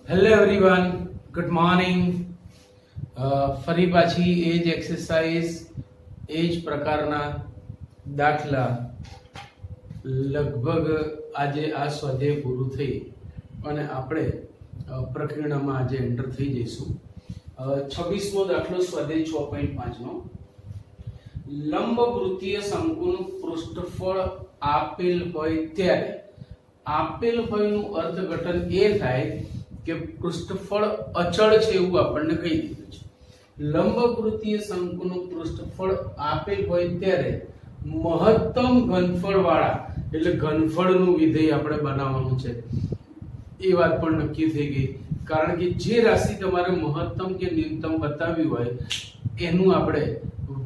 Hello everyone, good morning. ફરી પાછી એ જ એક્સરસાઇઝ, એ જ પ્રકારના દાખલા. લગભગ આજે આ સ્વાધ્યાય પૂરું થઈ અને આપણે પ્રક્રિયામાં આજે એન્ટર થઈ જઈશું. 26મો દાખલો સ્વાધ્યાય 6.5 નો. લંબવૃત્તીય શંકુનું પૃષ્ઠફળ આપેલ હોય ત્યારે આપેલ હોયનું અર્થઘટન એ થાય કે પૃષ્ઠફળ અચળ છે એવું આપણને કહી દીધું છે. લંબવૃત્તીય શંકુનું પૃષ્ઠફળ આપેલ હોય ત્યારે મહત્તમ ઘનફળ વાળા, એટલે ઘનફળનું વિધેય આપણે બનાવવાનું છે. એ વાત પણ નક્કી થઈ ગઈ, કારણ કે જે રાશિ તમારે મહત્તમ કે ન્યૂનતમ બતાવી હોય એનું આપણે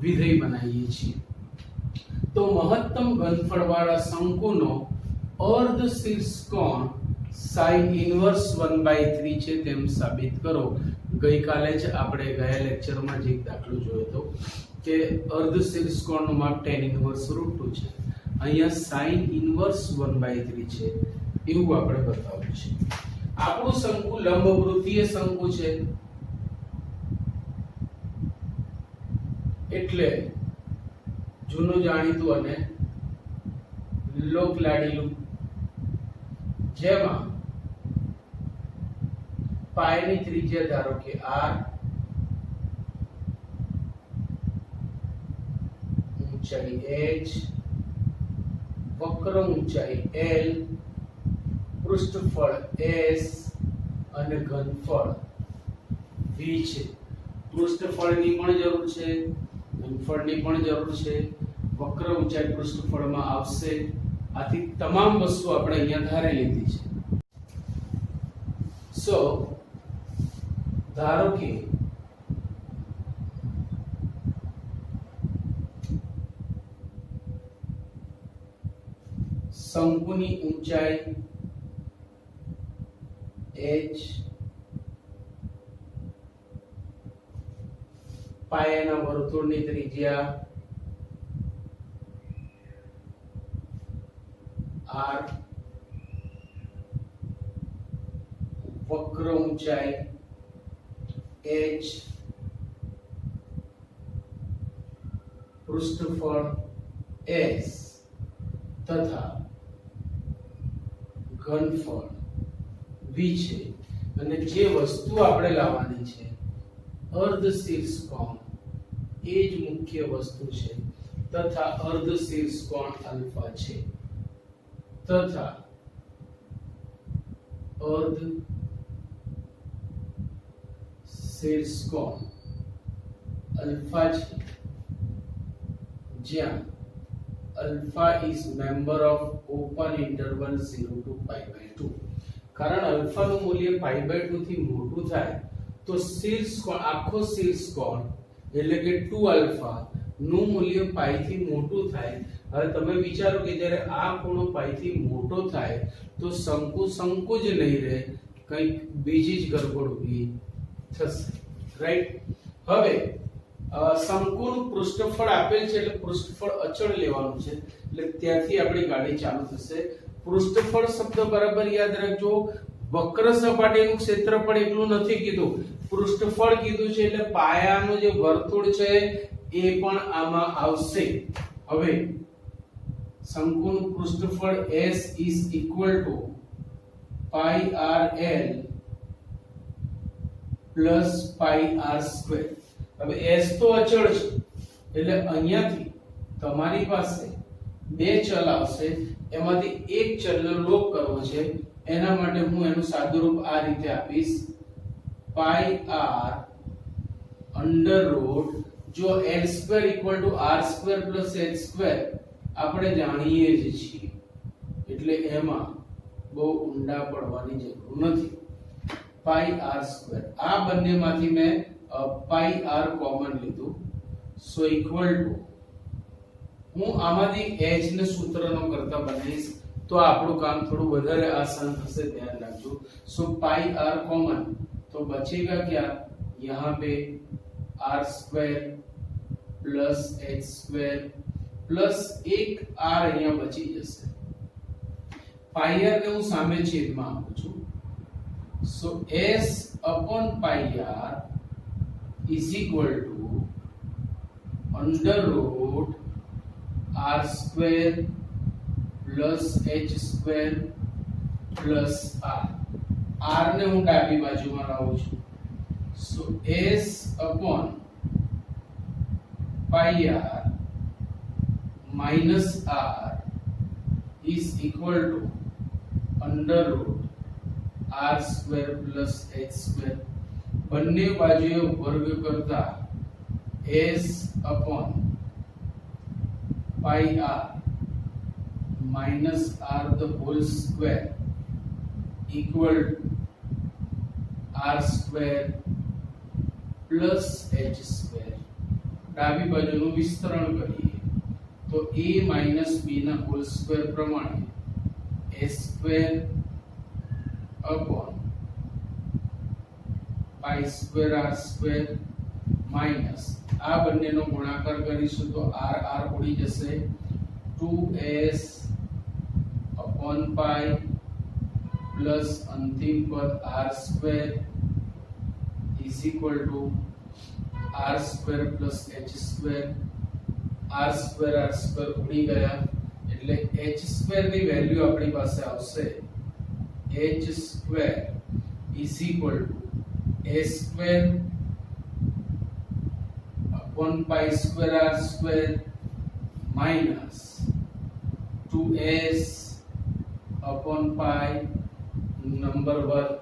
વિધેય બનાવીએ છીએ. તો મહત્તમ ઘનફળ વાળા શંકુનો અર્ધ શીર્ષકોણ sin ઇન્વર્સ 1/3 છે તેમ સાબિત કરો. ગઈકાલે જ આપણે ગયા લેક્ચરમાં જે દાખલો જોયો હતો કે અર્ધ શીર્ષકોણનું માપ tan ઇન્વર્સ √2 છે, અહીંયા sin ઇન્વર્સ 1/3 છે એવું આપણે બતાવ્યું છે. આપણું શંકુ લંબવૃત્તીય શંકુ છે, એટલે જૂનું જાણીતું અને લોક લાડીલું, જેમાં પાયની ત્રિજ્યા ધારો કે r, ઊંચાઈ h, વક્ર ઊંચાઈ l, પૃષ્ઠફળ s અને ઘનફળ v છે. પૃષ્ઠફળની પણ જરૂર છે, ઘનફળની પણ જરૂર છે. વક્ર ઊંચાઈ પૃષ્ઠફળમાં આવશે. આથી તમામ વસ્તુ આપણે અહીંયા ધારી લીધી છે. સો ધારો કે શંકુની ઊંચાઈ h, પાયાના વર્તુળની ત્રિજ્યા r, વક્ર ઊંચાઈ h, પૃષ્ઠફળ s તથા ઘનફળ v છે. અને જે વસ્તુ આપણે લાવવાની છે અર્ધ શીર્ષકોણ, એ જ મુખ્ય વસ્તુ છે, તથા અર્ધ શીર્ષકોણ અલ્ફા છે, તથા અર્ધ શીર્ષકોણ અલ્ફા છે, જ્યાં alpha is member of open interval 0 to π/2. કારણ અલ્ફાનું મૂલ્ય π/2 થી મોટું થાય તો શીર્ષકોણ, આખો શીર્ષકોણ એટલે કે 2α નું મૂલ્ય π થી મોટું થાય. હવે તમે વિચારો કે જ્યારે આ ખૂણો π થી મોટો થાય તો શંકુ શંકુ જ નહીં રહે, કંઈક બીજી જ ગરબડ ઊભી થશે, રાઈટ? હવે શંકુનું પૃષ્ઠફળ આપેલ છે એટલે પૃષ્ઠફળ અચળ લેવાનું છે, એટલે ત્યાંથી આપણી ગાડી ચાલુ થશે. પૃષ્ઠફળ શબ્દ બરાબર યાદ રાખજો. વક્ર સપાટીનું ક્ષેત્રફળ એકલું નથી કીધું, પૃષ્ઠફળ કીધું છે, એટલે પાયાનું જે વર્તુળ છે એ પણ આમાં આવશે. હવે શંકુનું પૃષ્ઠફળ s is equal to pi r l plus pi r square. હવે s તો અચળ છે, એટલે અહીંયાથી તમારી પાસે બે ચલ આવશે, એમાંથી એક ચલને લોપ કરવો છે. એના માટે હું એનું સાદુરૂપ આ રીતે આપીશ, pi r under root, જો l² = r² + h² આપણે જાણીએ જ છીએ, એટલે એમાં બહુ ઊંડા પડવાની જરૂર નથી. pi r², આ બંનેમાંથી મેં pi r કોમન લીધું, સો ઇક્વલ ટુ, હું આમાંથી h ને સૂત્રનો કરતા બનાવીશ તો આપણું કામ થોડું વધારે આસાન થશે, ધ્યાન રાખજો. સો pi r કોમન, तो बचेगा क्या, यहाँ पे r² + h² પ્લસ એક r અહીંયા બચી જશે. પાઈ r ને હું સામે છેદમાં આપું છું, So s upon pi r is equal to under root r square plus h square plus r. r ને હું ડાબી બાજુમાં લાવું છું. So s upon pi r minus r is equal to under root r square plus h square. બંને બાજુએ વર્ગ કરતા s upon pi r minus r the whole square equal to r square plus h square. ડાબી બાજુનું વિસ્તરણ કરીએ તો a minus b ના હોલ સ્ક્વેર પ્રમાણે a square upon pi square r square minus આ બંનેનો ગુણાકાર કરીશું તો r r ઉડી જશે 2s upon pi plus અંતિમ પદ r square is equal to r square plus h square. r square ઉડી ગયા એટલે h square ની વેલ્યુ આપણી પાસે આવશે h square is equal to a square upon pi square r square minus 2s upon pi number 1.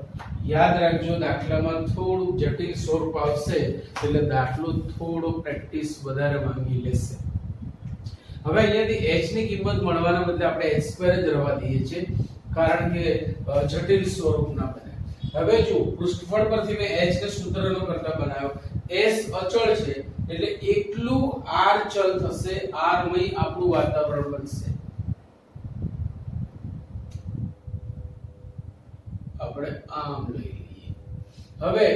યાદ રાખજો દાખલામાં થોડું જટિલ સ્વરૂપ આવશે એટલે દાખલો થોડો પ્રેક્ટિસ વધારે માંગી લેશે. હવે અહીંયાથી h ની કિંમત મળવાના બદલે આપણે h સ્ક્વેર જ રહેવા દઈએ છીએ કારણ કે જટિલ સ્વરૂપ ના બને. હવે જો પૃષ્ઠફળ પરથી મેં h ને સૂત્રનો કરતા બનાવ્યો. s અચળ છે એટલે એકલું r ચલ થશે. r મય આપણું વાતાવરણ બનશે. આપણે આમ લઈ લઈએ. હવે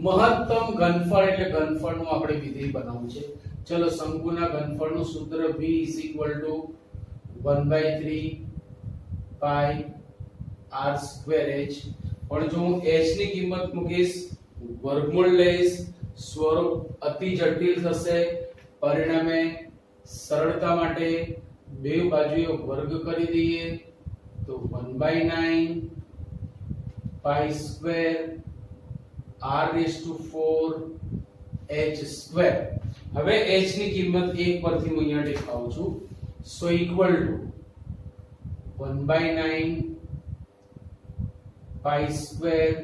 મહત્તમ ઘનફળ એટલે ઘનફળનું આપણે વિધેય બનાવવું છે. ચલો શંકુના ઘનફળનું સૂત્ર v = 1/3 pi r square h. પણ જો હું h ની કિંમત મૂકીશ વર્ગમૂળ લઈશ સ્વરૂપ અતિ જટિલ થશે. પરિણામે સરળતા માટે બે બાજુએ વર્ગ કરી દઈએ તો 1/9 pi square r raised to 4 h square. હવે h ની કિંમત 1 પરથી હું અહીંયા દેખાવું છું. so equal to 1/9 pi square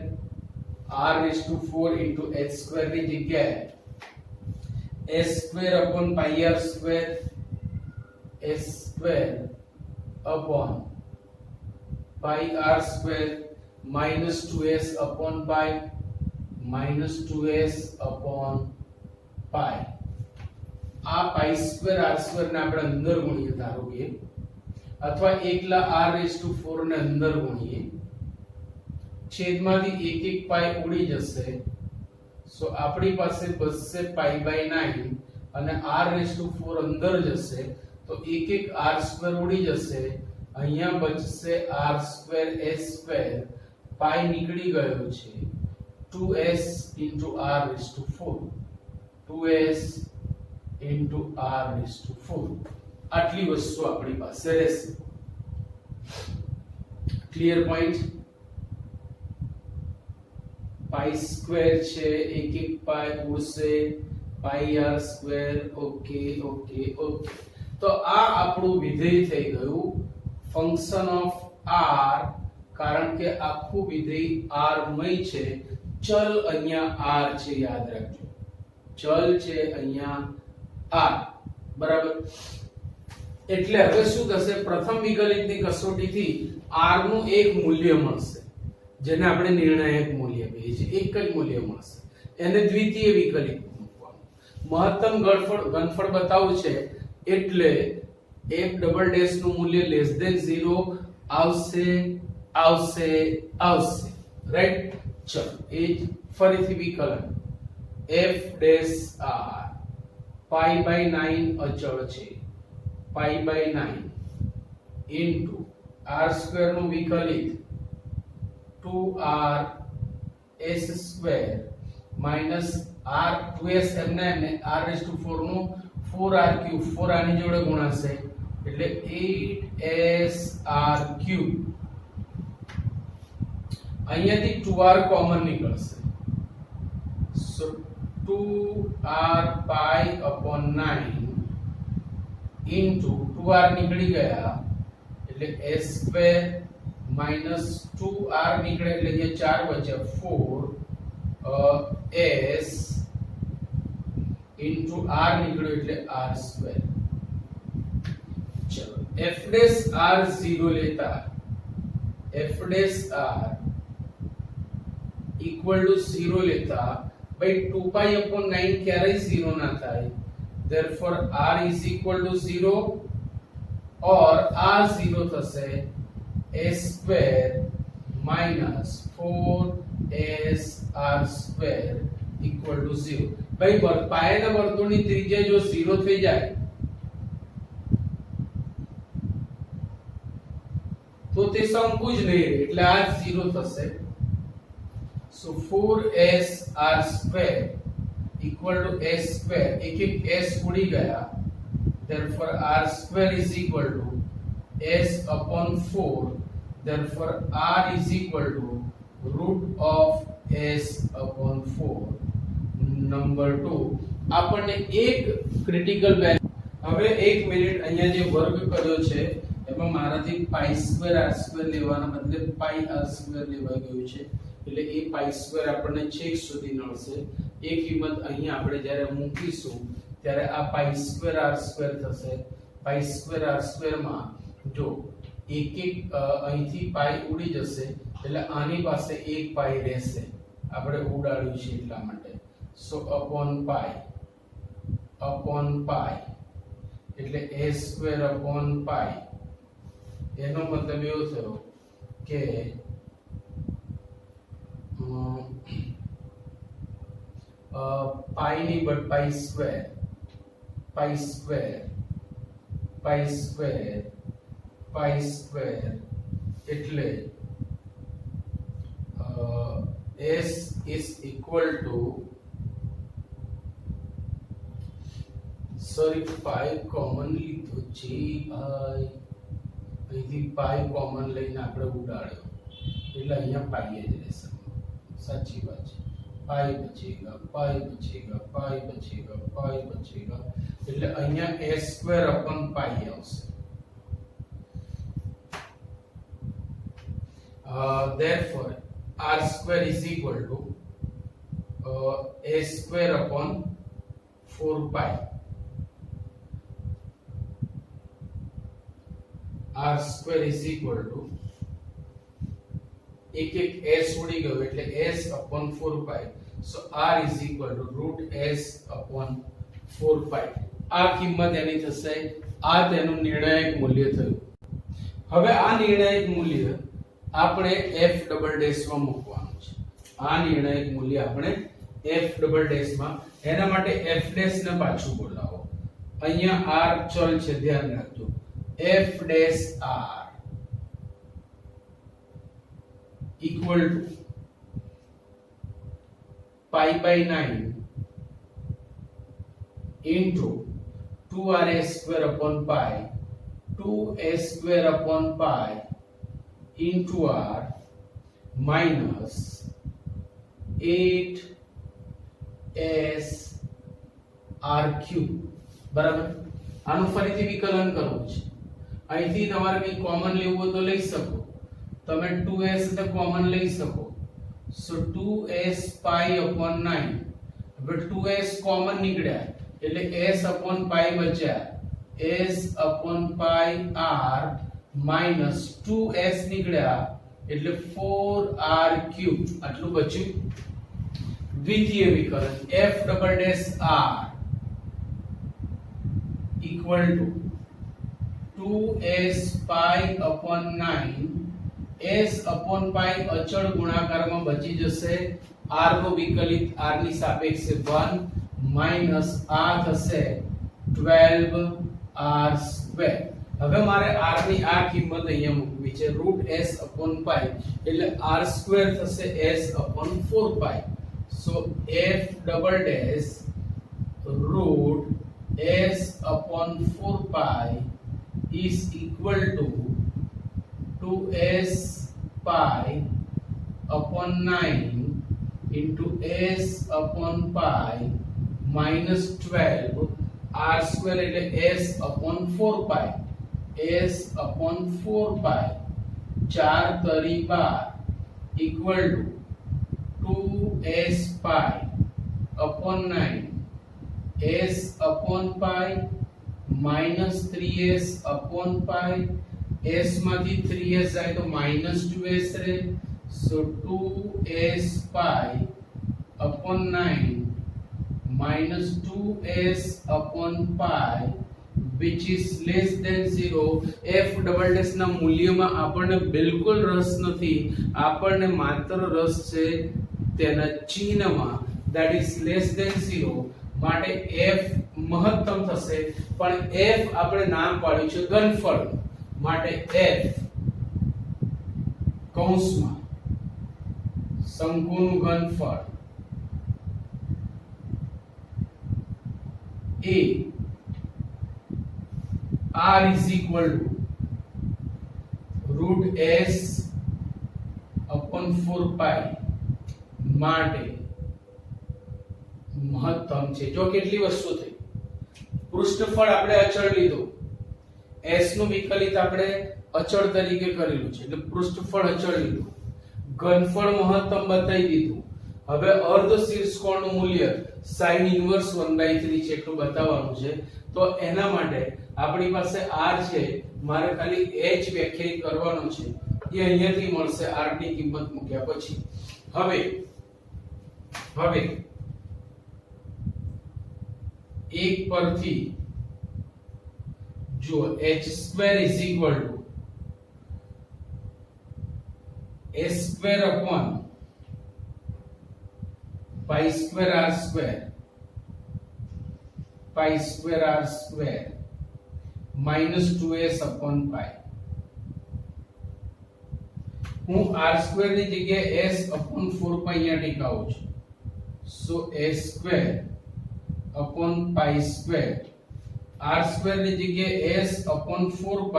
r raised to 4 into h square ની જગ્યાએ s square upon pi r square s square upon pi r square minus 2s upon pi minus 2s upon pi. આ pi square r square ને આપણે અંદર ગુણીએ ધારો કે અથવા એકલા r raised to 4 ને અંદર ગુણીએ છેદમાંથી એક એક પાઈ ઉડી જશે. સો આપણી પાસે બચશે pi/9 અને r raised to 4 અંદર જશે તો એક એક r square ઉડી જશે. અહીંયા બચશે r square s square. પાઈ નીકળી ગયો છે 2s into r raised to 4 2s into r raised to 4. આટલી વસ્તુ આપણી પાસે રહેશે. Clear point. પાઈ સ્ક્વેર છે એક એક પાઈ ઉડશે પાઈ r square. Okay okay okay. તો આ આપણું વિધેય થઈ ગયું ફંક્શન ઓફ r. કારણ કે આખું વિધેય r મય છે. ચલ અહીંયા r છે યાદ રાખજો. ચલ છે અહીંયા r બરાબર. એટલે હવે શું થશે પ્રથમ વિકલિતની કસોટીથી r નું એક મૂલ્ય મળશે જેને આપણે નિર્ણાયક મૂલ્ય કહીએ છીએ. એક જ મૂલ્ય મળશે એને દ્વિતીય વિકલિત મૂકવાનું. મહત્તમ ઘનફળ બતાવવું છે એટલે f ડબલ ડેશ નું મૂલ્ય લેસ ધેન 0 આવશે આવશે આવશે. રાઈટ. ચલો એ ફરીથી વિકલન f ડેશ r pi/9 અચળ છે pi/9 into r સ્ક્વેર નું વિકલિત 2r s square minus r 2s એમને r રેઝ ટુ 4 નું 4r ક્યુબ 4 આની જોડે ગુણાશે એટલે 8sr ક્યુબ અહીંયાથી 2r કોમન નીકળશે સો 2r પાઈ upon 9 into 2r નીકળી ગયા એટલે s સ્ક્વેર minus 2r નીકળે એટલે જે 4 બચ્યા 4 s into r નીકળ્યો એટલે r સ્ક્વેર ચલો f dash r 0 લેતા f dash r equal to 0 લેતા ભાઈ 2 pi upon 9 ક્યારેય 0 ના થાય therefore r is equal to 0 or r 0 થશે s square minus 4s r square equal to 0 ભાઈ પાયાના વર્તુળની ત્રિજ્યા જો 0 થઈ જાય તો તે શંકુ જ નહીં રહે એટલે આ 0 થશે so 4s r square equal to s square એક એક s ઉડી ગયા therefore r square is equal to s upon 4 therefore r is equal to root of s upon 4 number 2 આપણને એક ક્રિટિકલ વેલ્યુ હવે 1 મિનિટ અહીંયા જે વર્ગ કર્યો છે એમાં મારાથી પાઈ સ્ક્વેર r સ્ક્વેર લેવાના બદલે પાઈ r સ્ક્વેર લેવાઈ ગયું છે એટલે એ પાઈ સ્ક્વેર આપણને છેક સુધી નળશે એ કિંમત અહીંયા આપણે જ્યારે મૂકીશું ત્યારે આ પાઈ સ્ક્વેર r સ્ક્વેર થશે પાઈ સ્ક્વેર r સ્ક્વેર માં જો એક એક અહીંથી પાઈ ઉડી જશે એટલે આની પાસે એક પાઈ રહેશે આપણે ઉડાડ્યું છે એટલા માટે સો અપોન પાઈ એટલે a સ્ક્વેર અપોન પાઈ એનો મતલબ એવો થયો કે પાઈ ની બટ પાઈ સ્ક્વેર એટલે s is equal to sorry pi common લીધો છે ભાઈ અહીંથી પાઈ કોમન લઈને આપણે ઉડાડ્યો એટલે અહીંયા પાઈ જ રહેશે સાચી વાત છે પાઈ બચેગા એટલે અહીંયા s સ્ક્વેર અપોન પાઈ આવશે therefore r square is equal to a square upon 4 pi r square is equal to एक एक s उड़ी गयो એટલે s upon 4 pi so r is equal to root s upon 4 pi આ કિંમત એની થશે આ તેનું નિર્ણાયક મૂલ્ય થયું હવે આ નિર્ણાયક મૂલ્ય આપણે f ડબલ ડેશ માં મૂકવાનું છે આ નિર્ણાયક મૂલ્ય આપણે f ડબલ ડેશ માં એના માટે f ડેશ ને પાછું બોલાવો અહીંયા r ચલ છે ધ્યાન રાખજો f dash r equal to pi by 9 into 2r square upon pi 2s square upon pi into r minus 8s r cube બરાબર આનું ફરીથી વિકલન કરવું છે અહીંથી તમારે કઈ કોમન લેવું હોય તો લઈ શકો તમે 2s ને કોમન લઈ શકો સો 2s pi upon 9 હવે 2s કોમન નીકળ્યા એટલે s upon pi બચ્યા s upon pi r minus 2s નીકળ્યા એટલે 4r cube આટલું બચ્યું દ્વિતીય વિકલન f double dash r equal to 2s pi upon 9 s upon pi અચળ ગુણાકારમાં બચી જશે r નો વિકલિત r ની સાપેક્ષે 1 માઈનસ r થશે 12r સ્ક્વેર હવે મારે r ની આ કિંમત અહીંયા મૂકવી છે √s/π એટલે r² થશે s/4π so f double dash √s/4π is equal to 2s pi upon 9 into s/π minus 12 r² એટલે s/4π s/4π 4 તરી 12 equal to 2s pi upon 9 s/π minus 3s/π s માંથી 3s જાય તો minus 2s રહે so 2s pi upon 9 minus 2s/π which is less than 0 f double dash ના મૂલ્યમાં આપણને બિલકુલ રસ નથી આપણને માત્ર રસ છે તેના ચિહ્નમાં that is less than 0 માટે f મહત્તમ થશે પણ f આપણે નામ પાડ્યું છે ઘનફળ માટે f કૌંસમાં શંકુનું ઘનફળ a r is equal to √s/4π માટે મહત્તમ છે જો કેટલી વસ્તુ થઈ પૃષ્ઠફળ આપણે અચળ લીધું s નું વિકલિત આપણે અચળ તરીકે કરેલું છે એટલે પૃષ્ઠફળ અચળ લીધું ઘનફળ મહત્તમ બતાવી દીધું હવે અર્ધ શીર્ષકોણનું મૂલ્ય sin ઇન્વર્સ 1/3 છે એટલું બતાવવાનું છે તો એના માટે આપણી પાસે r છે મારે ખાલી h વ્યાખ્યાયિત કરવાનો છે એ અહીંયાથી મળશે r ની કિંમત મૂક્યા પછી હવે એક પરથી જો h² is equal to s² upon pi² r² pi² r² minus 2s/π હું r² ની જગ્યાએ s/4π અહીંયા ટીકાવું છું so s² upon pi² r² ની જગ્યાએ s/4π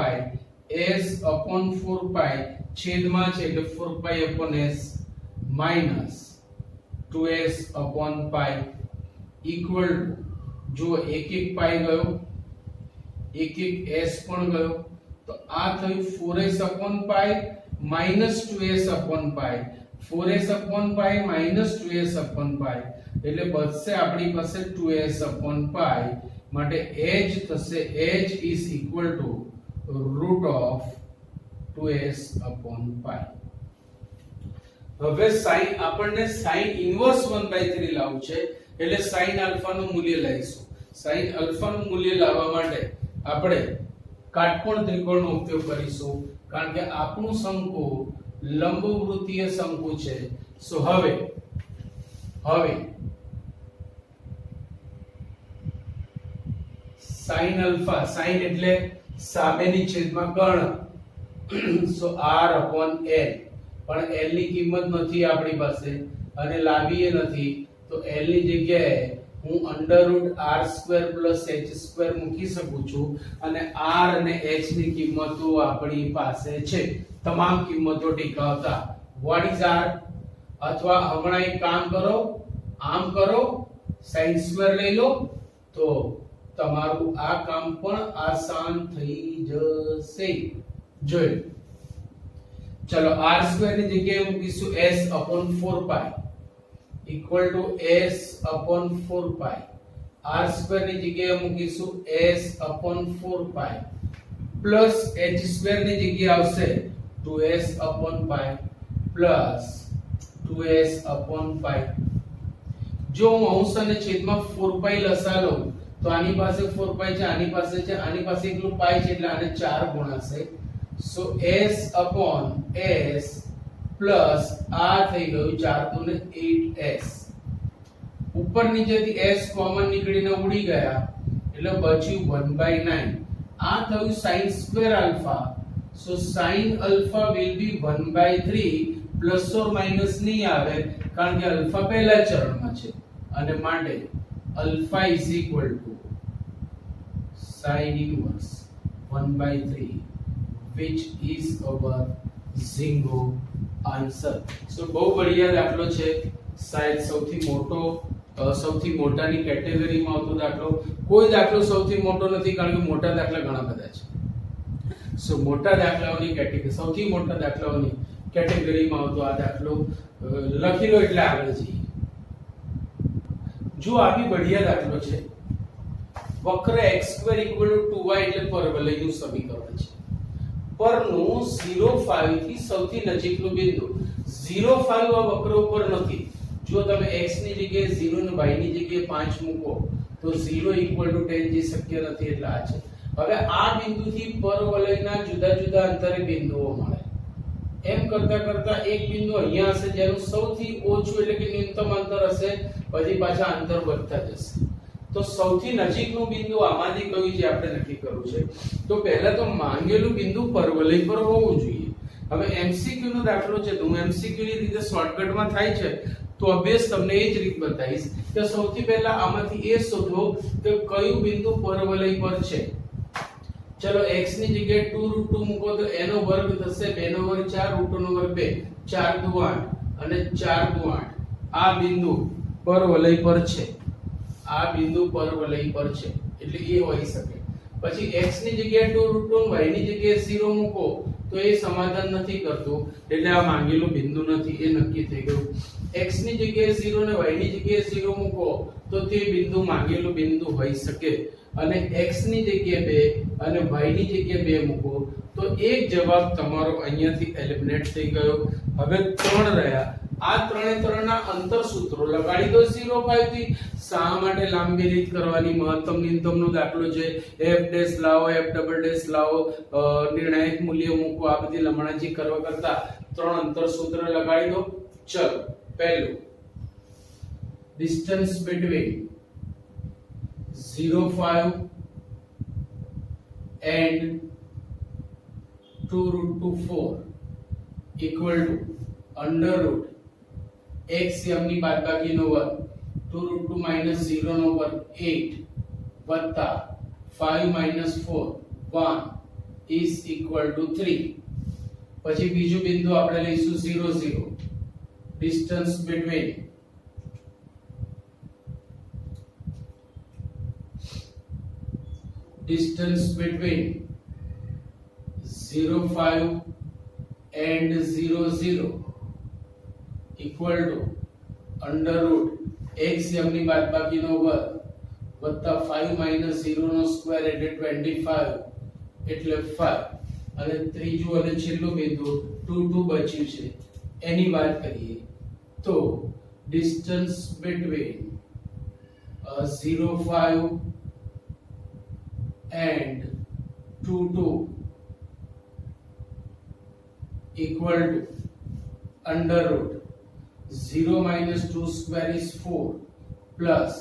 s/4π છેદમાં છે એટલે 4π upon s minus 2s/π equal to જો એક પાઈ ગયો એક s પણ ગયો તો આ થયું 4s/π minus 2s/π 4s/π minus 2s/π એટલે બચશે આપણી પાસે 2s/π માટે h થશે h is equal to √2s/π હવે sin આપણને sin ઇન્વર્સ 1/3 લાવવું છે એટલે sin આલ્ફા નું મૂલ્ય લઈશું sin આલ્ફા નું મૂલ્ય લાવવા માટે આપણે કાટકોણ ત્રિકોણનો ઉપયોગ કરીશું કારણ કે આપણું શંકુ લંબવૃત્તીય શંકુ છે સો હવે sin આલ્ફા sin એટલે સામેની છેદમાં કર્ણ સો r/l પણ l ની કિંમત નથી આપણી પાસે અને લાવીએ નથી તો l ની જગ્યાએ હું √r² + h² મૂકી શકું છું અને r અને h ની કિંમતો આપણી પાસે છે તમામ કિંમતો ટીકાવતા what is r અથવા હમણાં એક કામ કરો આમ કરો sin² લઈ લો તો તમારું આ કામ પણ આસાન થઈ જશે જોઈ ચલો r² ની જગ્યાએ મૂકીશું s/4π equal to s/4π r² ની જગ્યાએ મૂકીશું s/4π plus h² ની જગ્યાએ આવશે 2s/π plus 2s/π જો હું અંશ અને છેદમાં 4π લસા લઉં તો આની પાસે 4π છે આની પાસે એકલું પાઈ છે એટલે આને 4 ગુણાશે સો s/s પ્લસ આ થઈ ગયું 4 દુને 8s ઉપર નીચેથી s કોમન નીકળીને ઉડી ગયા એટલે બચ્યું 1/9 આ થયું sin square alpha. So sin alpha will be 1/3 plus or minus નહીં આવે કારણ કે આલ્ફા પહેલા ચરણમાં છે અને માટે alpha is equal to sin inverse 1/3 which is our ઝીંગો આન્સર. સો બહુ બઢિયા દાખલો છે. શાયદ સૌથી મોટાની કેટેગરીમાં આવતો દાખલો. કોઈ દાખલો સૌથી મોટો નથી કારણ કે મોટા દાખલા ઘણા બધા છે. સો મોટા દાખલાઓની કેટેગરી, સૌથી મોટા દાખલાઓની કેટેગરીમાં આવતો આ દાખલો લખી લો એટલે આગળ જઈએ. જો આ બી બઢિયા દાખલો છે. વક્ર x² 2y એટલે પરવલયનું સમીકરણ છે. પરનું 0,5 થી સૌથી નજીકનું બિંદુ 0,5 આ વક્ર ઉપર નથી. જો તમે x ની જગ્યાએ 0 અને y ની જગ્યાએ 5 મૂકો તો 0 10 જે શક્ય નથી એટલે આ છે. હવે આ બિંદુથી પરવલયના જુદા જુદા અંતરે બિંદુઓ મળે. એમ કરતા કરતા એક બિંદુ અહીંયા હશે જેનું સૌથી ઓછું એટલે કે ન્યૂનતમ અંતર હશે, પછી પાછા અંતર વધતા જશે. તો સૌથી નજીકનું બિંદુ આમાંથી કયું છે આપણે નક્કી કરવું છે. તો પહેલા તો માંગેલું બિંદુ પરવલય પર હોવું જોઈએ. હવે એમસીક્યુ નો દાખલો છે તો હું એમસીક્યુ ની રીતે શોર્ટકટમાં થાય છે તો અભ્યાસ તમને એ જ રીત બતાવીશ કે સૌથી પહેલા આમાંથી એ શોધો કે કયું બિંદુ પરવલય પર છે. ચલો x ની જગ્યાએ 2√2 મૂકો તો એનો વર્ગ થશે 2 નો વર્ગ 4 √2 નો વર્ગ 2 4 દુ 8 અને 4 દુ 8. આ બિંદુ પરવલય પર છે. આ બિંદુ પરવલય પર છે એટલે એ હોઈ શકે. પછી x ની જગ્યાએ 2√2 y ની જગ્યાએ 0 મૂકો તો એ સમાધાન નથી કરતું એટલે આ માંગેલું બિંદુ નથી, એ નક્કી થઈ ગયું. x ની જગ્યાએ 0 અને y ની જગ્યાએ 0 મૂકો તો તે બિંદુ માંગેલું બિંદુ હોઈ શકે. અને x ની જગ્યાએ 2 અને y ની જગ્યાએ 2 મૂકો તો એક જવાબ તમારો અહીંયાથી એલિમિનેટ થઈ ગયો. હવે 3 રહ્યા. આ ત્રણના અંતર સૂત્રો લગાડી દો 0,5 થી. શા માટે લાંબી રીત કરવાની? મહત્તમ ન્યૂનતમનો દાખલો છે. f' લાવો, f' લાવો, નિર્ણાયક મૂલ્ય મૂકો, આ બધી લમણાજી કરવા કરતા 3 અંતર સૂત્ર લગાડી દો. ચલો પહેલું distance between 0,5 and 2√4 equal to under root x ની બાદબાકીનો વર્ગ 2√2 minus 0 નો વર્ગ 8 વત્તા 5 minus 4 1 is equal to 3. પછી બીજું બિંદુ આપણે લઈશું 0 0. distance between 0,5 and 0 0 equal to under root x ની બાદબાકીનો વર્ગ વત્તા 5 minus 0 નો સ્ક્વેર એટલે 25 એટલે 5. અને ત્રીજું અને છેલ્લું બિંદુ 2 2 બચ્યું છે એની વાત કરીએ તો distance between 0,5 and 2 2 equal to under root 0 minus 2 square is 4 plus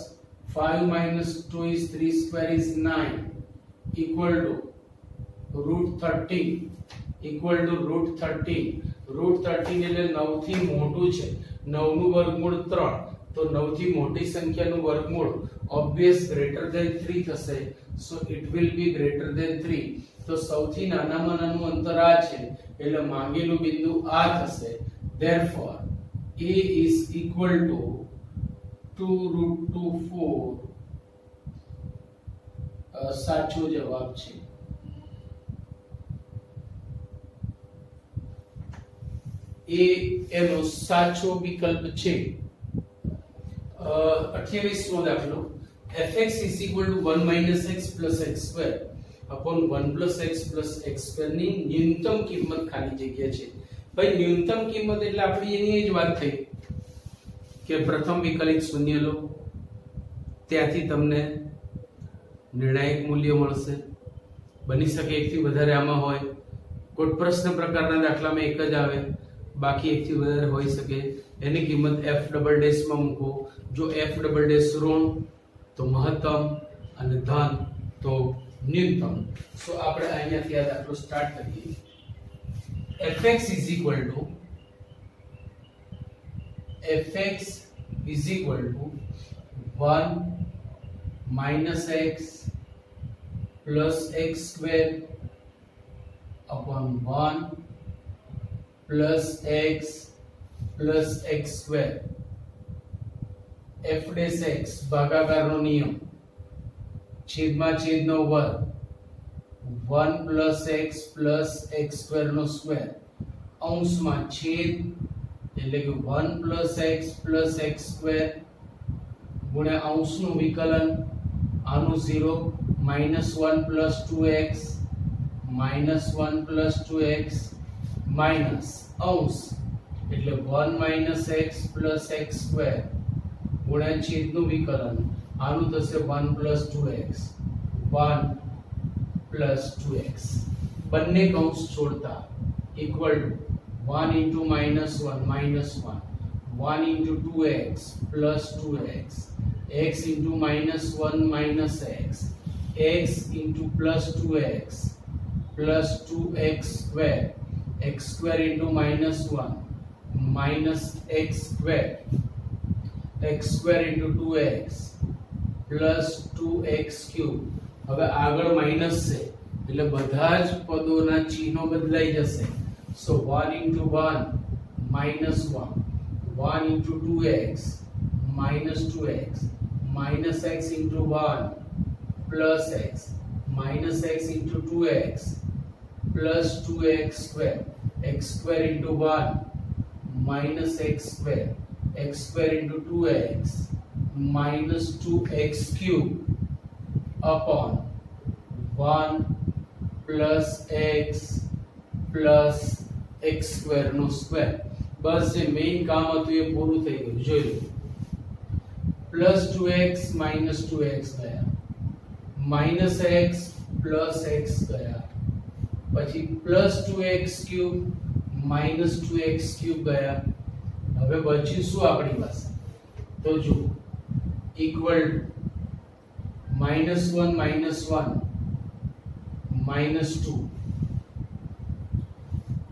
5 minus 2 is 3 square is 9 equal to root 13 equal to root 13. root 13 એટલે 9 થી મોટું છે. 9 નું વર્ગમૂળ 3 તો 9 થી મોટી સંખ્યાનું વર્ગમૂળ obvious greater than 3 થશે. so it will be greater than 3. તો સૌથી નાનામાં નાનું અંતર આ છે એટલે માંગેલું બિંદુ આ થશે. therefore a is equal to 2√4 સાચો જવાબ છે. એ એનો સાચો વિકલ્પ છે. 28મો દાખલો fx is equal to 1 minus x plus x square upon 1 plus x plus x square ની ન્યૂનતમ કિંમત ખાલી જગ્યા છે. ભાઈ ન્યૂનતમ કિંમત એટલે આપણી એની જ વાત થઈ કે પ્રથમ વિકલિત શૂન્ય લો ત્યાંથી તમને નિર્ણાયક મૂલ્ય મળશે. બની શકે એકથી વધારે આમાં હોય. કોઈ પ્રશ્ન પ્રકારના દાખલામાં એક જ આવે, બાકી એકથી વધારે હોઈ શકે. એની કિંમત f ડબલ ડેશમાં મૂકો. જો f ડબલ ડેશ ઋણ તો મહત્તમ અને ધન તો ન્યૂનતમ. સો આપણે અહીંયાથી આ દાખલો સ્ટાર્ટ કરીએ. fx is equal to 1 minus x plus x square upon 1 plus x square. f dash x ભાગાકારનો નિયમ, છેદમાં છેદનો વર્ગ, 1 plus x square નો સ્ક્વેર, અંશમાં છેદ એટલે કે 1 plus x square ગુણ્યા અંશનું વિકલન, આનું 0 -1 plus 2x માઇનસ અંશ એટલે 1 minus x square ગુણ્યા છેદનું વિકલન, આનું થશે 1 plus 2x બંને કૌંસ છોડતા equal to 1 into -1 1 into 2x plus 2x x into -1 minus x x into plus 2x square x square into -1 minus x square into 2x plus 2x cube. હવે આગળ minus છે એટલે બધા જ પદોના ચિહ્નો બદલાઈ જશે. So 1 into 1 minus 1 1 into 2x minus 2x minus x into 1 plus x minus x into 2x plus 2x square into 1 minus x square into 2x minus 2x cube upon 1 plus x square નો square. બસ જે main કામ હતું એ પૂરું થઈ ગયું. જોઈ લો, plus 2x minus 2x ગયા, minus x plus x ગયા, પછી plus 2x cube minus 2x cube ગયા. હવે બચ્યું શું આપણી પાસે? તો જો equal to -1 minus 1 minus 2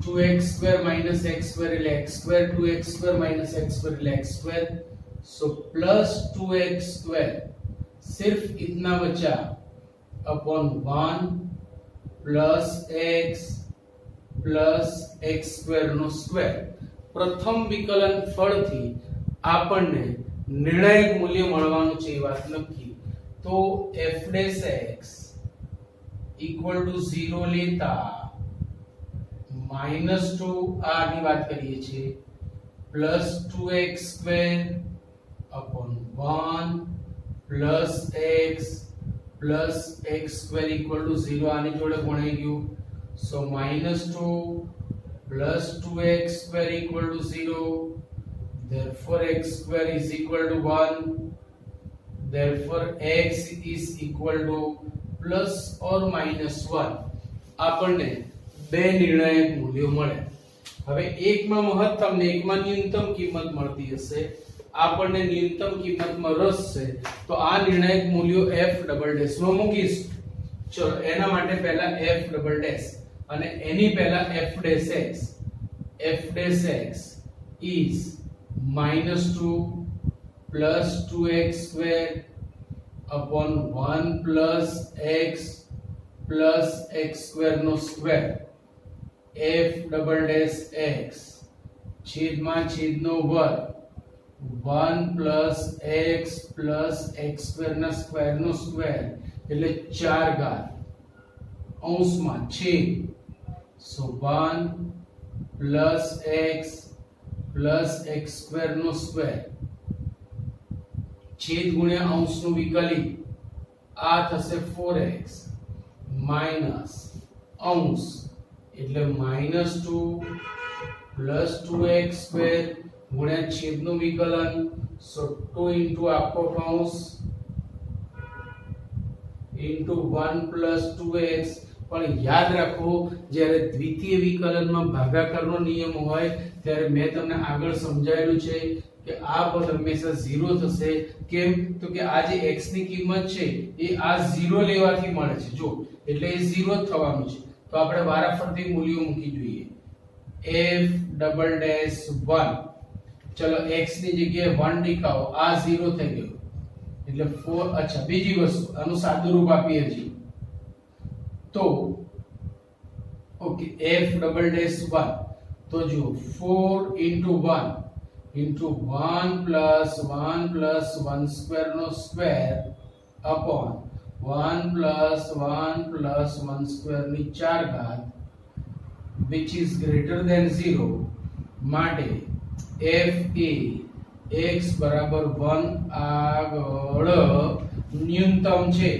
2x square minus x square એટલે x square 2x square minus x square એટલે x square. so plus 2x square सिर्फ इतना बचा upon 1 plus x square નો સ્ક્વેર. પ્રથમ વિકલન ફળથી આપણને નિર્ણાયક મૂલ્ય મળવાનું છે એ વાત નક્કી. તો f dash x equal to 0 લેતા -2 આની વાત કરીએ છીએ plus 2x square upon 1 plus x square equal to 0 આની જોડે ગુણાઈ ગયું. so -2 plus 2x square equal to 0. therefore x square is equal to 1. therefore x is equal to plus or minus 1. આપણને બે નિર્ણાયક મૂલ્યો મળે. હવે એકમાં મહત્તમ ને એકમાં ન્યૂનતમ કિંમત મળતી હશે. આપણને ન્યૂનતમ કિંમતમાં રસ છે તો આ નિર્ણાયક મૂલ્યો f ડબલ ડેશ માં મૂકીશું. ચલો એના માટે પહેલા f ડબલ ડેશ અને એની પહેલા f dash x. f dash x is -2 plus 2x square upon 1 plus x square નો square. f double dash x છેદમાં છેદનો વર્ગ 1 plus x square ના સ્ક્વેર નો સ્ક્વેર એટલે 4 ઘાત અંશમાં છેદ. so 1 plus x square નો સ્ક્વેર છેદ ગુણ્યા અંશનું વિકલિત આ થશે 4x માઈનસ અંશ એટલે -2 plus 2x square ગુણ્યા છેદનું વિકલન. so 2 into આખો કૌંસ into 1 plus 2x પણ યાદ રાખો જ્યારે દ્વિતીય વિકલનમાં ભાગાકારનો નિયમ હોય ત્યારે મેં તમને આગળ સમજાવેલું છે કે આ પદ હંમેશા 0 થશે. કેમ? તો કે આ જે x ની કિંમત છે એ આ 0 લેવાથી મળે છે. જો એટલે એ 0 જ થવાનું છે. તો આપણે વારાફરતી મૂલ્યો મૂકી જોઈએ. f'1 ચલો x ની જગ્યાએ 1 ટીકાઓ, આ 0 થઈ ગયો એટલે 4. અચ્છા, બીજી વસ્તુ આનું સાદું રૂપ આપીએ છીએ તો ઓકે f'1 તો જો 4 into 1 into 1 plus 1 plus 1 square નો square upon 1 plus 1 plus 1 square ની 4 ઘાત which is greater than 0 માટે f એ x બરાબર 1 આગળ ન્યૂનતમ છે.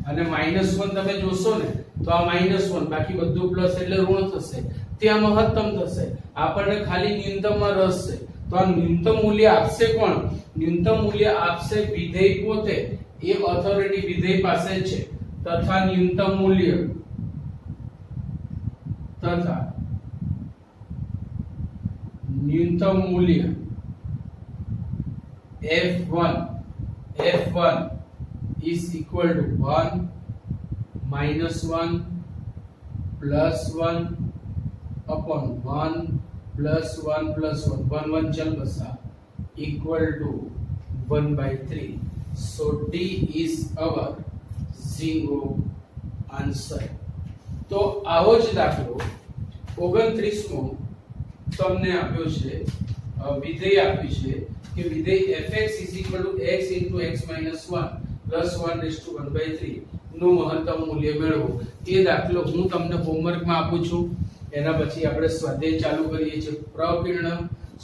અને -1 તમે જોશો ને તો આ -1 બાકી બધું પ્લસ એટલે ઋણ થશે, ત્યાં મહત્તમ થશે. આપણને ખાલી ન્યૂનતમમાં રસ છે. તો આ ન્યૂનતમ મૂલ્ય આપશે કોણ? ન્યૂનતમ મૂલ્ય આપશે વિધેય પોતે. એ ઓથોરિટી વિધેય પાસે છે. તથા ન્યૂનતમ મૂલ્ય f1 is equal to 1 minus 1 plus 1 upon 1 plus 1 plus 1 1 1 चल बसा equal to 1 by 3. So D is our 0 answer. તો આવો જ દાખલો 29મો તમને આપ્યો છે, વિધેય આપ્યું છે કે વિધેય fx is equal to x into x minus 1 plus 1 raised to 1 by 3 નું મહત્તમ મૂલ્ય મેળવો. એ દાખલો હું તમને હોમવર્કમાં આપું છું. એના પછી આપણે સ્વાધ્યાય ચાલુ કરીએ છીએ. પ્રકીર્ણ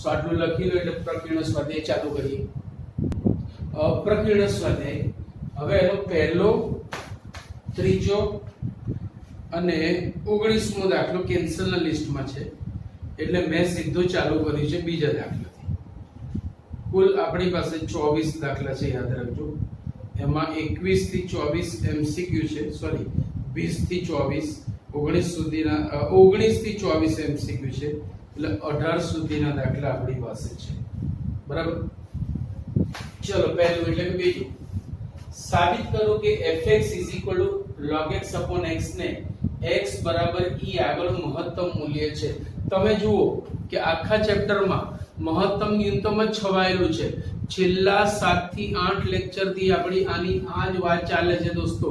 સ્વાધ્યાય લખી લો એટલે પ્રકીર્ણ સ્વાધ્યાય ચાલુ કરીએ. પ્રકીર્ણ સ્વાધ્યાય હવે એનો પહેલો, ત્રીજો અને 19મો દાખલો કેન્સલના લિસ્ટમાં છે એટલે મેં સીધો ચાલુ કર્યું છે બીજા દાખલાથી. કુલ આપણી પાસે 24 દાખલા છે, યાદ રાખજો. એમાં 21 થી 24 એમસીક્યુ છે, સોરી 20 થી 24 19 સુધીના 19 થી 24 એમસીક્યુ છે એટલે 18 સુધીના દાખલા આપણી પાસે છે. બરાબર? ચલો પહેલું એટલે કે બીજું, સાબિત કરો કે fx log x x ને x બરાબર e આગળ મહત્તમ મૂલ્ય છે. તમે જુઓ કે આખા ચેપ્ટરમાં મહત્તમ ન્યૂનતમ જ છવાયેલું છે. છેલ્લા 7 થી 8 લેક્ચર થી આપણી આની આ જ વાત ચાલે છે દોસ્તો.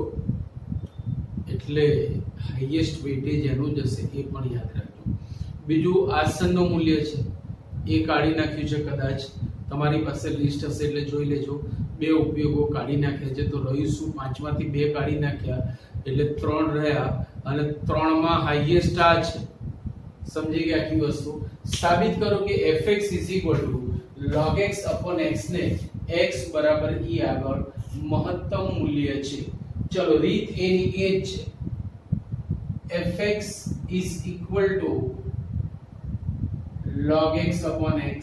એટલે હાઈએસ્ટ વેટેજ એનું જ હશે, એ પણ યાદ રાખજો. બીજું આસનનું મૂલ્ય છે એ કાઢી નાખ્યું છે, કદાચ તમારી પાસે લિસ્ટ હશે એટલે જોઈ લેજો. બે ઉપયોગો કાઢી નાખ્યા છે તો રહ્યું શું? 5 માંથી 2 કાઢી નાખ્યા એટલે 3 રહ્યા અને 3 માં હાઈએસ્ટ આ છે. સમજી ગયા આખી વસ્તુ? સાબિત કરો કે fx log x x ને x બરાબર e આગળ મહત્તમ મૂલ્ય છે. ચલો રીત એની એ જ છે. fx is equal to log x x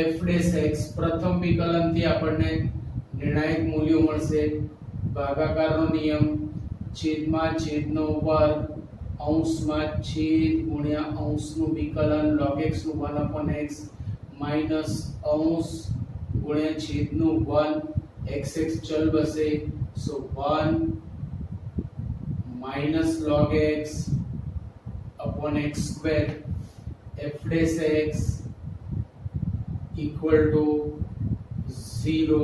f dash x પ્રથમ વિકલન થી આપણને નિર્ણાયક મૂલ્યો મળશે. ભાગાકારનો નિયમ, છેદમાં છેદનો વર્ગ, અંશમાં છેદ ગુણ્યા અંશનું વિકલન log x નું 1 x માઈનસ અંશ ગુણ્યા છેદનું 1 xx ચલ બસે. સો 1 minus log x x square f dash x equal to 0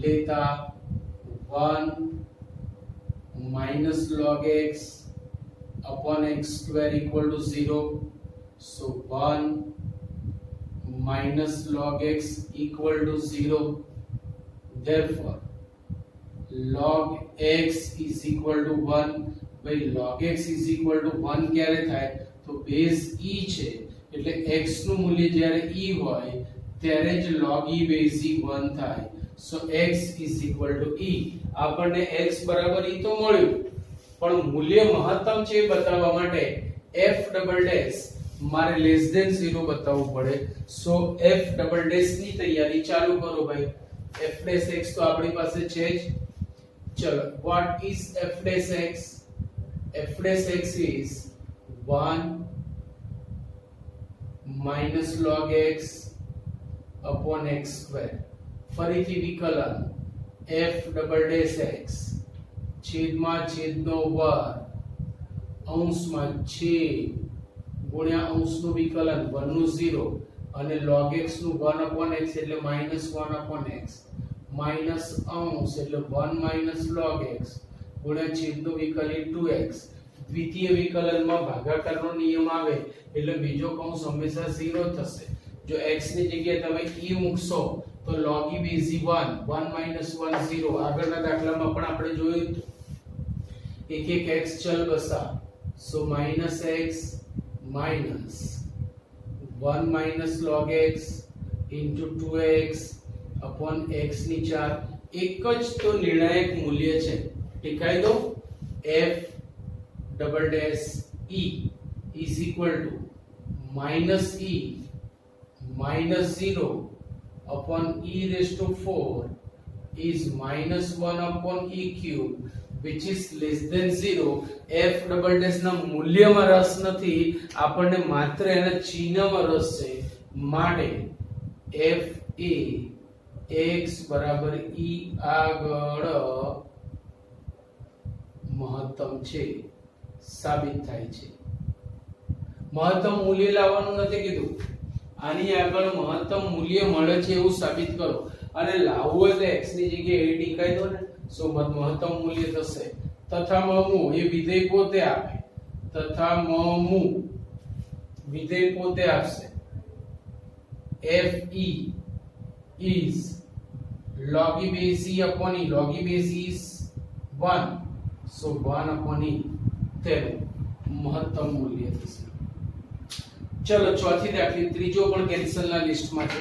लेता 1 minus log x x square equal to 0. So 1 minus log x equal to 0. Therefore log x is equal to 1. भाई log x is equal to 1 ક્યારે થાય? તો base e છે એટલે x નું મૂલ્ય જ્યારે e હોય ત્યારે જ log e બેઝ e 1 થાય. સો x is equal to e. આપણને x બરાબર e તો મળ્યું પણ મૂલ્ય મહત્તમ છે એ બતાવવા માટે f ડબલ ડેશ મારે લેસ ધેન 0 બતાવવું પડે. સો f ડબલ ડેશ ની તૈયારી ચાલુ કરો ભાઈ. f ડેશ x તો આપણી પાસે છે જ. चलो what is f dash x? F dash x is 1 minus log x upon x square. ફરીથી વિકલન f ડબલ ડેશ x છેદમાં છેદનો વર્ગ અંશમાં છેદ ગુણ્યા અંશનું વિકલન 1 નું 0 અને log x નું 1 upon x એટલે -1 upon x માઈનસ અંશ એટલે 1 minus log x ગુણ્યા છેદનું વિકલિત 2x. દ્વિતીય વિકલનમાં ભાગાકારનો નિયમ આવે એટલે બીજો કૌંસ હંમેશા 0 થશે. જો x ની જગ્યાએ તમે e મૂકશો તો log e base 1 1 minus 1 0. આગળના દાખલામાં પણ આપણે જોયું હતું એક એક x ચલ બસા. સો -x minus 1 minus log x into 2x upon x ની 4. એક જ તો નિર્ણાયક મૂલ્ય છે. ટીકાઈ દો f double dash e is equal to minus e minus 0 upon e raised to 4 is minus 1 upon e cube which is less than 0. f double dash ના મૂલ્યમાં રસ નથી, આપણને માત્ર એના ચિહ્નમાં રસ છે. માટે f એ x બરાબર e આગળ મહત્તમ છે સાબિત થાય છે. મહત્તમ મૂલ્ય લાવવાનું નથી કીધું, આની આગળ મહત્તમ મૂલ્ય મળે છે એવું સાબિત કરો. અને લાવવું હોય તો x ની જગ્યાએ a ટીકાઈ દો ને. સો મહત્તમ મૂલ્ય થશે તથા મમુ એ વિધેય પોતે આપે. તથા મમુ વિધેય પોતે આપશે. f e is log e base e upon e. log e base e is 1, so 1 upon e તેનું મહત્તમ મૂલ્ય થશે. ચલો ચોથી દાખલી, ત્રીજો પણ કેન્સલના લિસ્ટમાં છે.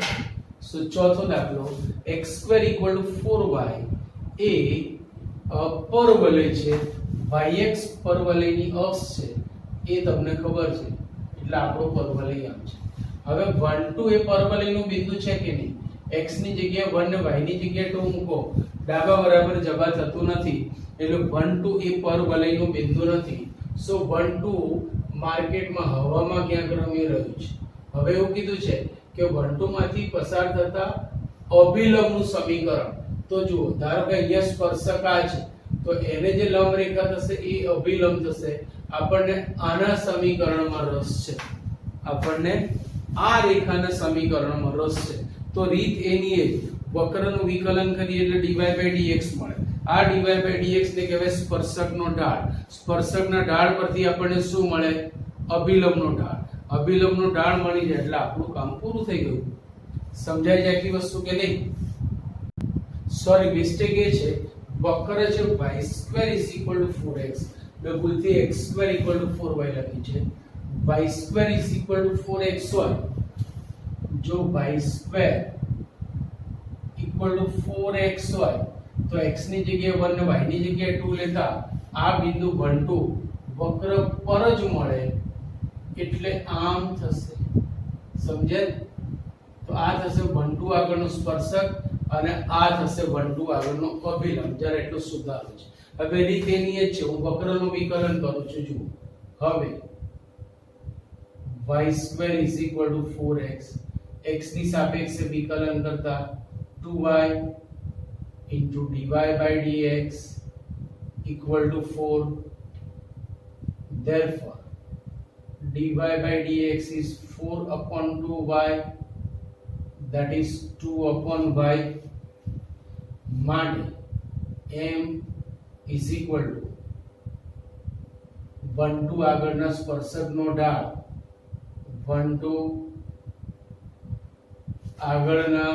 સો ચોથો દાખલો x² = 4y એ પરવલય છે. yx પરવલયની અક્ષ છે એ તમને ખબર છે એટલે આપણો પરવલય આમ છે. હવે 1 2 એ પરવલયનું બિંદુ છે કે નહીં? x ની જગ્યાએ 1 ને y ની જગ્યાએ 2 મૂકો, ડાબા બરાબર જબા થતું નથી એટલે 1 2 એ પરવલયનું બિંદુ નથી. સો 1 2 માર્કેટમાં હવામાં ક્યાંક રમી રહ્યું છે. હવે એવું કીધું છે કે 1 2 માંથી પસાર થતા અભિલંબનું સમીકરણ. તો જુઓ, ધારો કે અહીંયા સ્પર્શક આ છે તો એને જે લંબ રેખા થશે એ અભિલંબ થશે. આપણને આના સમીકરણમાં રસ છે, આપણને આ રેખાના સમીકરણમાં રસ છે. તો રીત એની એ વક્રનું વિકલન કરીએ એટલે dy/dx મળે. આ dy/dx ને કહેવાય સ્પર્શકનો ઢાળ. સ્પર્શકના ઢાળ પરથી આપણને શું મળે? અભિલંબનો ઢાળ. અભિલંબનો ઢાળ મળી જાય એટલે આપણું કામ પૂરું થઈ ગયું. સમજાય છે આખી વસ્તુ કે નહીં? સોરી, મિસ્ટેક એ છે વક્ર છે y² = 4x, મેં ભૂલથી x² = 4y લખી છે. y² = 4xy. જો y² = 4xy તો x ની જગ્યાએ 1 ને y ની જગ્યાએ 2 લેતા આ બિંદુ 1 2 વક્ર પર જ મળે એટલે આમ થશે. સમજે? તો આ થશે 1 2 આગળનો સ્પર્શક અને આ થશે 1 2 આગળનો અભિલંબ. જરા એટલો સુધારો છે. હવે રીત એની જ છે, હું વક્રનું વિકલન કરું છું. જુઓ, હવે y² = 4x, x ની સાપેક્ષે વિકલન કરતા 2y into dy/dx = 4. Therefore dy/dx is 4 upon 2y, that is 2 upon y. માટે m is equal to 1 2 આગળના સ્પર્શકનો ઢાળ, 1 2 આગળના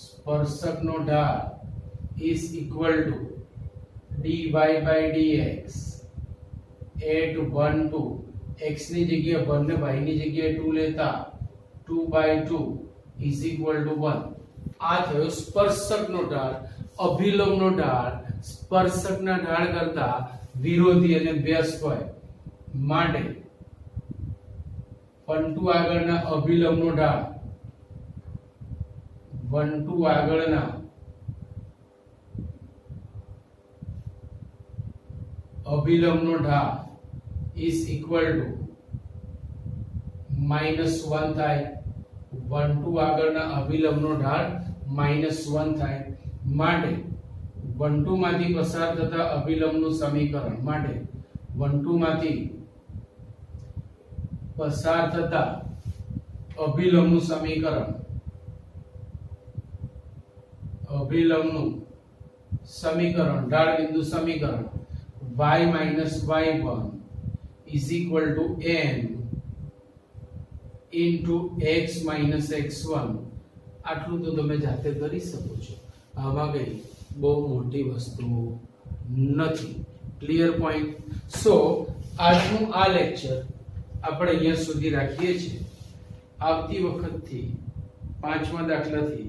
સ્પર્શકનો ઢાળ is equal to dy/dx at 1 2. x ની જગ્યાએ 1 ને y ની જગ્યાએ 2 લેતા 2/2 is equal to 1. આ થયો સ્પર્શકનો ઢાળ. અભિલંબનો ઢાળ સ્પર્શકના ઢાળ કરતા વિરોધી અને વ્યસ્ત હોય માટે 1 2 આગળના અભિલંબનો ઢાળ 12 આગળના અભિલંબનો ઢાળ is equal to -1 થાય 12 આગળના અભિલંબનો ઢાળ -1 થાય માટે 12 માંથી પસાર થતા અભિલંબનું સમીકરણ માટે 12 માંથી પસાર થતા અભિલંબનું સમીકરણ ઢાળ બિંદુ સમીકરણ y minus y1 is equal to m into x minus x1 આટલું તો તમે જાતે કરી શકો છો, આમાં કઈ બહુ મોટી વસ્તુ નથી. Clear point. સો આજનું આ લેક્ચર આપણે અહીંયા સુધી રાખીએ છીએ. આવતી વખતથી 5મા દાખલાથી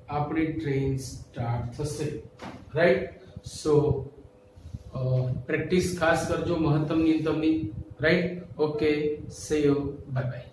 આપણી ટ્રેન સ્ટાર્ટ થશે, રાઈટ? સો પ્રેક્ટિસ ખાસ કરજો મહત્તમ ન્યૂનતમની, right? Okay, see you, bye by.